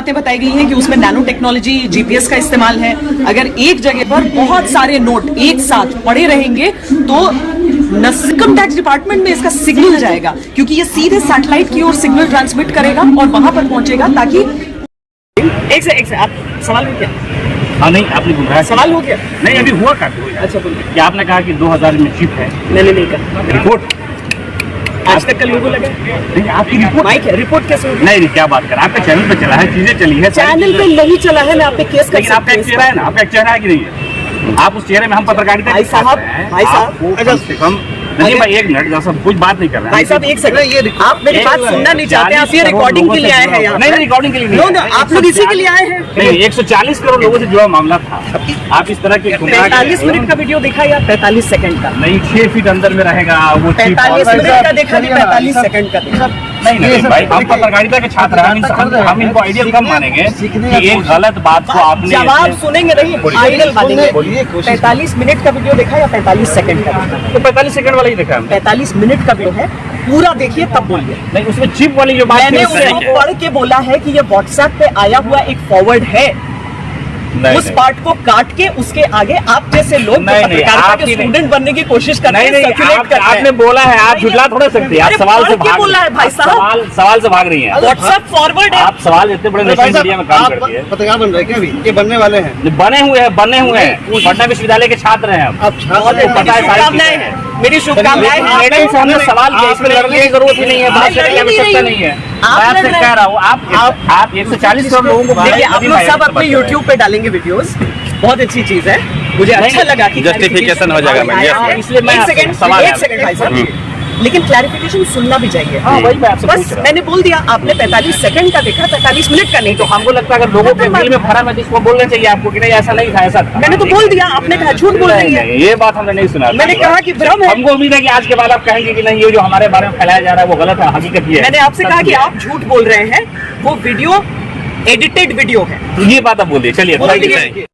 बातें बताई गई हैं कि उसमें नैनो टेक्नोलॉजी, जीपीएस का इस्तेमाल है। अगर एक जगह पर बहुत सारे नोट एक साथ पड़े रहेंगे तो इनकम टैक्स डिपार्टमेंट में इसका सिग्नल जाएगा, क्योंकि ये सीधे सैटेलाइट की ओर सिग्नल ट्रांसमिट करेगा और वहां पर पहुंचेगा, ताकि एक से आप सवाल हो क्या? हाँ नहीं, आपने गुमराह सवाल हो गया? नहीं, अभी हुआ क्या? अच्छा बोलिए। कि आपने कहा कि 2000 में चिप है। मैंने नहीं कहा। रिपोर्ट आज तक का लोगो लगा नहीं, आपकी रिपोर्ट माइक है, रिपोर्ट कैसे होगी? नहीं, क्या बात कर, आपके चैनल पे चला है, चीजें चली है, चैनल पे नहीं चला है, मैं आप पे केस कर लेकिन आपका एक चेहरा है ना, आपका एक चेहरा है कि नहीं है? आप उस चेहरे में हम पत्रकारिता भाई साहब कम से कम नहीं भाई, एक मिनट जैसा कुछ बात नहीं कर रहे हैं भाई साहब, एक सेकंड, आप मेरी बात सुनना नहीं चाहते, आप ये रिकॉर्डिंग के लिए आए हैं यहाँ? नहीं, रिकॉर्डिंग के लिए नहीं, आप लोग इसी के लिए आए हैं? नहीं, 140 करोड़ लोगों से जुड़ा मामला था। आप इस तरह के 45 मिनट का वीडियो दिखा या 45 सेकंड का? नहीं, 6 फीट अंदर में रहेगा वो। 45 मिनट का देखा कि 45 सेकंड का देखा? नहीं भाई, हम पत्रकारिता के छात्र हैं, हम इनको आइडियल कम मानेंगे कि एक गलत बात को आपने जवाब सुनेंगे नहीं, आइडियल मानेंगे। 45 मिनट का वीडियो देखा या 45 सेकंड का देखा? तो 45 सेकंड वाला ही देखा। 45 मिनट का वीडियो है, पूरा देखिए तब बोलिए। नहीं, उसमें चिप वाली जो बात मैंने उसे पढ़ के बोला है कि ये व्हाट्सएप पे आया हुआ एक फॉरवर्ड है। उस पार्ट को काट के उसके आगे आप जैसे लोग पत्रकारिता के स्टूडेंट बनने की कोशिश कर रहे हैं। आपने बोला है, आप झुठला थोड़े सकते हैं, आप सवाल से भाग बोला है भाई साहब, सवाल से भाग रही हैं। व्हाट्सएप फॉरवर्ड है। आप सवाल इतने बड़े नेशनल मीडिया में काम करती है। पत्रकार बन रहे हैं क्या अभी? ये बनने वाले हैं? बने हुए हैं, पटना विश्वविद्यालय के छात्र हैं हम। पता है, शुभकामनाएं हैं, मेरी शुभकामनाएं। मैडम से हमने सवाल किया, इसमें लड़ने की जरूरत ही नहीं है, बात करने की आवश्यकता नहीं है। मैं आपसे कह रहा हूँ, आप 140 करोड़ लोगों को देखिए, आप लोग सब अपने YouTube पे डालेंगे वीडियोस, बहुत अच्छी चीज है, मुझे अच्छा लगा कि जस्टिफिकेशन हो जाएगा। इसलिए मैं एक सेकंड भाई साहब, लेकिन क्लैरिफिकेशन सुनना भी चाहिए। हाँ, वही मैं आपसे बस मैंने बोल दिया, आपने 45 सेकंड का देखा, 45 मिनट का नहीं। तो हमको लगता है अगर लोगों के दिल में भरा है तो इसको बोलना चाहिए आपको कि नहीं ऐसा नहीं था, ऐसा था। मैंने तो बोल दिया, आपने कहा झूठ बोल रही है। ये बात हमने नहीं सुना। मैंने कहा कि भ्रम है। हमको उम्मीद है कि आज के बाद आप कहेंगे कि नहीं, ये जो हमारे बारे में फैलाया जा रहा है वो गलत है, हकीकत ये है। मैंने आपसे कहा कि आप झूठ बोल रहे हैं, वो वीडियो एडिटेड वीडियो है। ये बात आप बोलिए, चलिए।